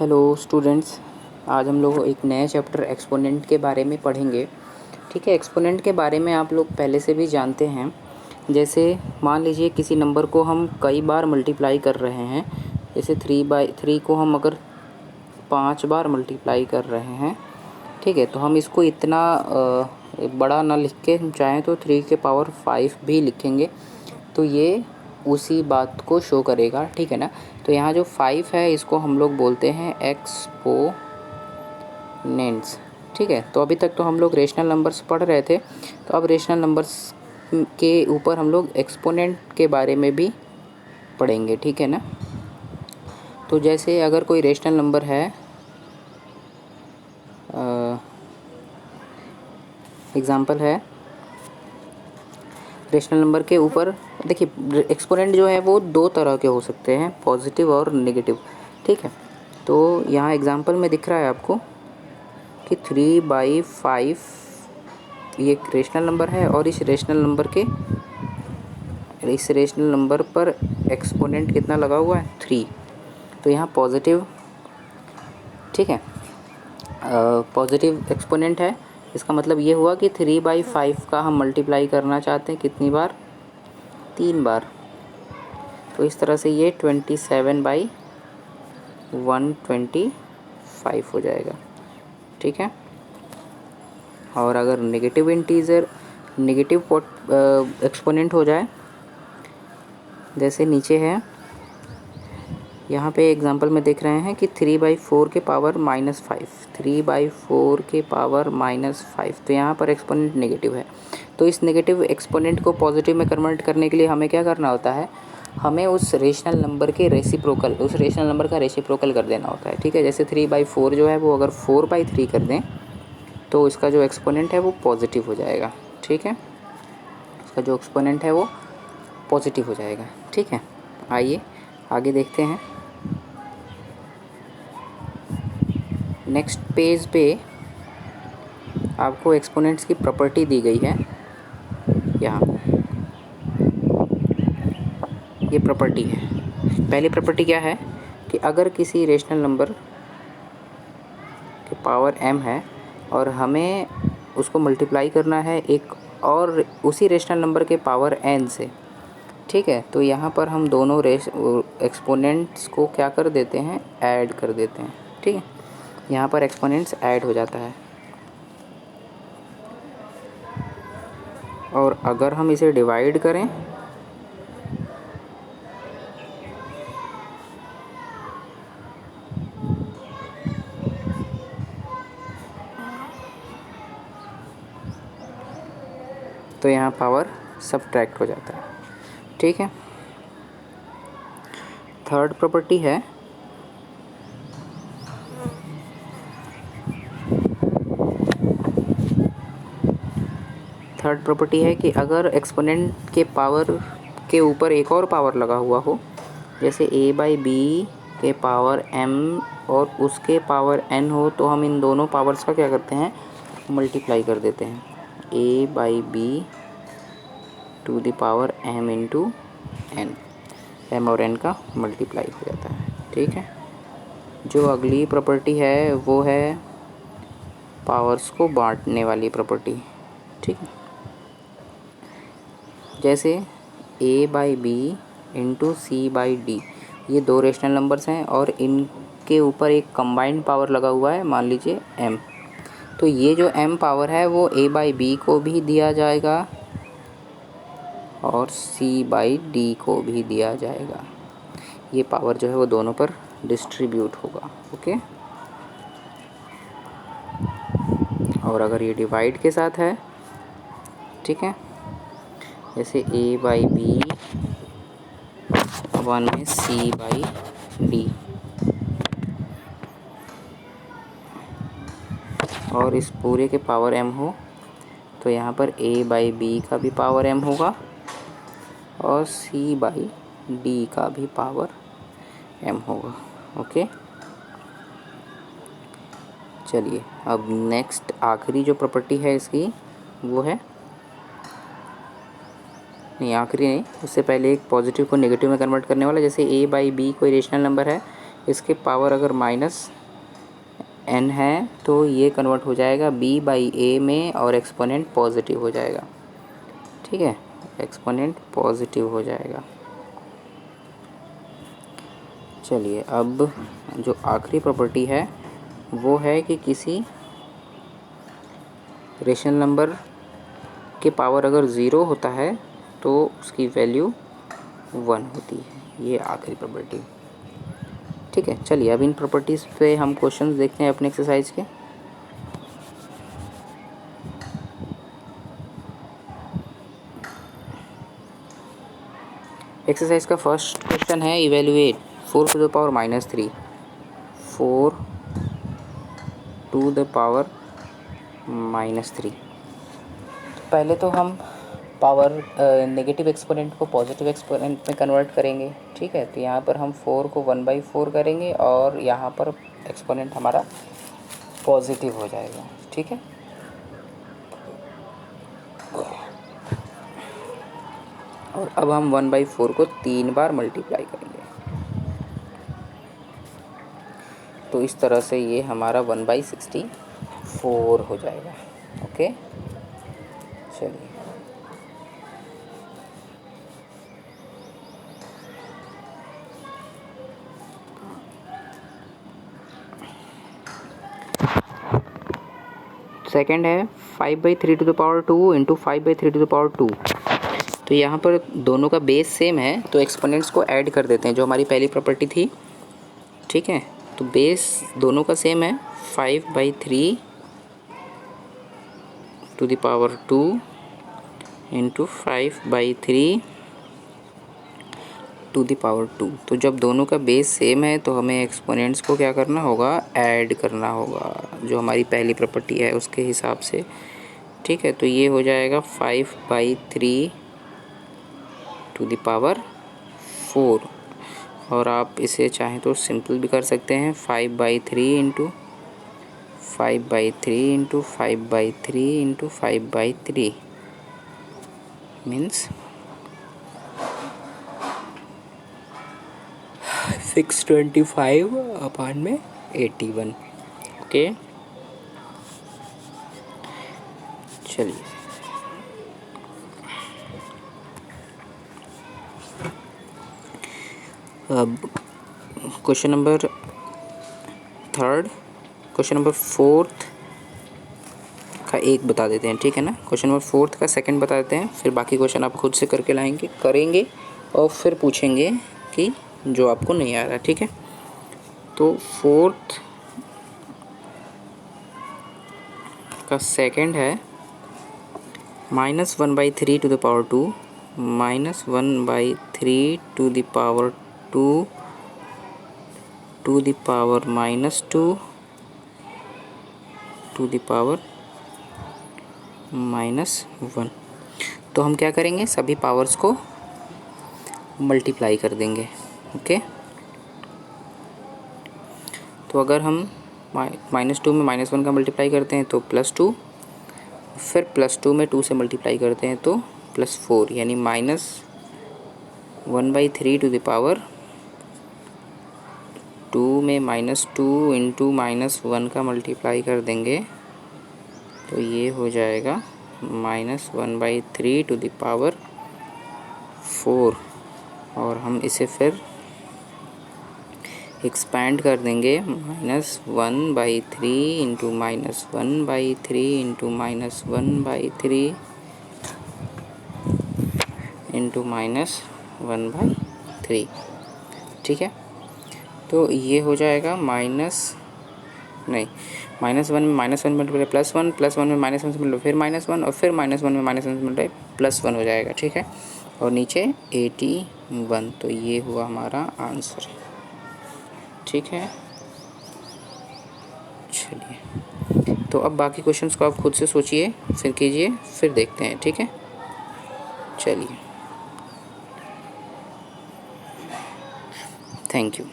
Hello students, आज हम लोग एक नए चैप्टर एक्सपोनेंट के बारे में पढ़ेंगे। ठीक है, एक्सपोनेंट के बारे में आप लोग पहले से भी जानते हैं। जैसे मान लीजिए किसी नंबर को हम कई बार मल्टीप्लाई कर रहे हैं, जैसे 3/3 को हम अगर 5 बार मल्टीप्लाई कर रहे हैं, ठीक है, तो हम इसको इतना बड़ा ना लिख के हम चाहें तो 3 के पावर 5 भी लिखेंगे, तो ये उसी बात को शो करेगा। ठीक है ना। तो यहाँ जो 5 है इसको हम लोग बोलते हैं एक्सपोनेंट्स। ठीक है, तो अभी तक तो हम लोग रेशनल नंबर्स पढ़ रहे थे, तो अब रेशनल नंबर्स के ऊपर हम लोग एक्सपोनेंट के बारे में भी पढ़ेंगे। ठीक है ना। तो जैसे अगर कोई रेशनल नंबर है, एग्ज़ाम्पल है, रेशनल नंबर के ऊपर देखिए एक्सपोनेंट जो है वो दो तरह के हो सकते हैं, पॉजिटिव और नेगेटिव। ठीक है, तो यहाँ एग्जांपल में दिख रहा है आपको कि 3/5 ये एक रेशनल नंबर है और इस रेशनल नंबर पर एक्सपोनेंट कितना लगा हुआ है, 3। तो यहाँ पॉजिटिव, ठीक है, पॉजिटिव एक्सपोनेंट है। इसका मतलब ये हुआ कि 3/5 का हम मल्टीप्लाई करना चाहते हैं कितनी बार, 3 बार। तो इस तरह से ये 27/125 हो जाएगा। ठीक है। और अगर नेगेटिव एक्सपोनेंट हो जाए, जैसे नीचे है, यहाँ पे एग्जांपल में देख रहे हैं कि 3/4 के पावर -5, 3/4 के पावर -5, तो यहाँ पर एक्सपोनेंट नेगेटिव है। तो इस नेगेटिव एक्सपोनेंट को पॉजिटिव में कन्वर्ट करने के लिए हमें क्या करना होता है, हमें उस रेशनल नंबर का रेसिप्रोकल कर देना होता है। ठीक है, जैसे 3/4 जो है वो अगर 4/3 कर दें तो इसका जो एक्सपोनेंट है वो पॉजिटिव हो जाएगा। ठीक है, इसका जो एक्सपोनेंट है वो पॉजिटिव हो जाएगा। ठीक है, आइए आगे देखते हैं। नेक्स्ट पेज पे आपको एक्सपोनेंट्स की प्रॉपर्टी दी गई है। यहाँ ये प्रॉपर्टी है। पहली प्रॉपर्टी क्या है कि अगर किसी रेशनल नंबर के पावर m है और हमें उसको मल्टीप्लाई करना है एक और उसी रेशनल नंबर के पावर n से, ठीक है, तो यहाँ पर हम दोनों एक्सपोनेंट्स को क्या कर देते हैं, ऐड कर देते हैं। ठीक है, यहाँ पर एक्सपोनेंट्स ऐड हो जाता है। और अगर हम इसे डिवाइड करें तो यहाँ पावर सब्ट्रैक्ट हो जाता है। ठीक है, थर्ड प्रॉपर्टी है कि अगर एक्सपोनेंट के पावर के ऊपर एक और पावर लगा हुआ हो, जैसे a/b के पावर m और उसके पावर n हो, तो हम इन दोनों पावर्स का क्या करते हैं, मल्टीप्लाई कर देते हैं। a/b to the power m into n, m और n का मल्टीप्लाई हो जाता है। ठीक है, जो अगली प्रॉपर्टी है वो है पावर्स को बांटने वाली प्रॉपर्टी। ठीक है, जैसे a/b इंटू c/d, ये दो रेशनल नंबर्स हैं और इनके ऊपर एक कंबाइंड पावर लगा हुआ है, मान लीजिए m। तो ये जो m पावर है वो a/b को भी दिया जाएगा और c/d को भी दिया जाएगा। ये पावर जो है वो दोनों पर डिस्ट्रीब्यूट होगा। ओके, और अगर ये डिवाइड के साथ है, ठीक है, जैसे a/b वन में c/d, और इस पूरे के पावर m हो, तो यहाँ पर a/b का भी पावर m होगा और c/d का भी पावर m होगा। ओके, चलिए अब नेक्स्ट आखिरी जो प्रॉपर्टी है इसकी वो है, नहीं आखिरी नहीं, उससे पहले एक पॉजिटिव को नेगेटिव में कन्वर्ट करने वाला। जैसे a/b कोई रेशनल नंबर है, इसके पावर अगर माइनस n है तो ये कन्वर्ट हो जाएगा b/a में और एक्सपोनेंट पॉजिटिव हो जाएगा। ठीक है, एक्सपोनेंट पॉजिटिव हो जाएगा। चलिए, अब जो आखिरी प्रॉपर्टी है वो है कि किसी रेशनल नंबर के पावर अगर ज़ीरो होता है तो उसकी वैल्यू 1 होती है। ये आखिरी प्रॉपर्टी। ठीक है, चलिए अब इन प्रॉपर्टीज़ पे हम क्वेश्चंस देखते हैं अपने एक्सरसाइज के। एक्सरसाइज का फर्स्ट क्वेश्चन है evaluate 4 to the power -3 4 to the power -3। पहले तो हम पावर नेगेटिव एक्सपोनेंट को पॉजिटिव एक्सपोनेंट में कन्वर्ट करेंगे। ठीक है, तो यहाँ पर हम 4 को 1/4 करेंगे और यहाँ पर एक्सपोनेंट हमारा पॉजिटिव हो जाएगा। ठीक है, और अब हम 1/4 को 3 बार मल्टीप्लाई करेंगे, तो इस तरह से ये हमारा 1/64 हो जाएगा। ओके, चलिए सेकेंड है 5/3 to the power 2 into 5/3 to the power 2। तो यहाँ पर दोनों का बेस सेम है तो एक्सपोनेंट्स को ऐड कर देते हैं, जो हमारी पहली प्रॉपर्टी थी। ठीक है, तो बेस दोनों का सेम है 5/3 to the power 2 into 5/3 to the power 2। तो जब दोनों का बेस सेम है तो हमें एक्सपोनेंट्स को क्या करना होगा, ऐड करना होगा, जो हमारी पहली प्रॉपर्टी है उसके हिसाब से। ठीक है, तो ये हो जाएगा 5/3 टू द पावर 4, और आप इसे चाहें तो सिंपल भी कर सकते हैं, 5/3 इंटू 5/3 इंटू 5/3 इंटू 5/3 मीन्स 625 अपान में 81। ओके, चलिए अब question number third, question number fourth का एक बता देते हैं। ठीक है ना, क्वेश्चन नंबर फोर्थ का सेकंड बता देते हैं, फिर बाकी क्वेश्चन आप खुद से करके करेंगे और फिर पूछेंगे कि जो आपको नहीं आ रहा। ठीक है, तो फोर्थ का सेकंड है -1/3 to the power 2 -1/3 to the power 2 to the power -2 to the power -1। तो हम क्या करेंगे, सभी पावर्स को मल्टीप्लाई कर देंगे। ओके, तो अगर हम -2 में -1 का मल्टीप्लाई करते हैं तो +2, फिर +2 में 2 से मल्टीप्लाई करते हैं तो +4, यानी -1/3 टू द पावर 2 में -2 इंटू -1 का मल्टीप्लाई कर देंगे तो ये हो जाएगा -1/3 टू द पावर 4, और हम इसे फिर एक्सपैंड कर देंगे, -1/3 इंटू -1/3 इंटू -1/3 इंटू -1/3। ठीक है, तो ये हो जाएगा -1 में -1 मल्टीप्लाई +1, +1 में -1 से मल्टीप्लाई फिर -1, और फिर -1 में -1 से मल्टीप्लाई +1 हो जाएगा। ठीक है, और नीचे 81, तो ये हुआ हमारा आंसर। ठीक है, चलिए तो अब बाकी क्वेश्चंस को आप खुद से सोचिए, फिर कीजिए, फिर देखते हैं। ठीक है, चलिए, थैंक यू।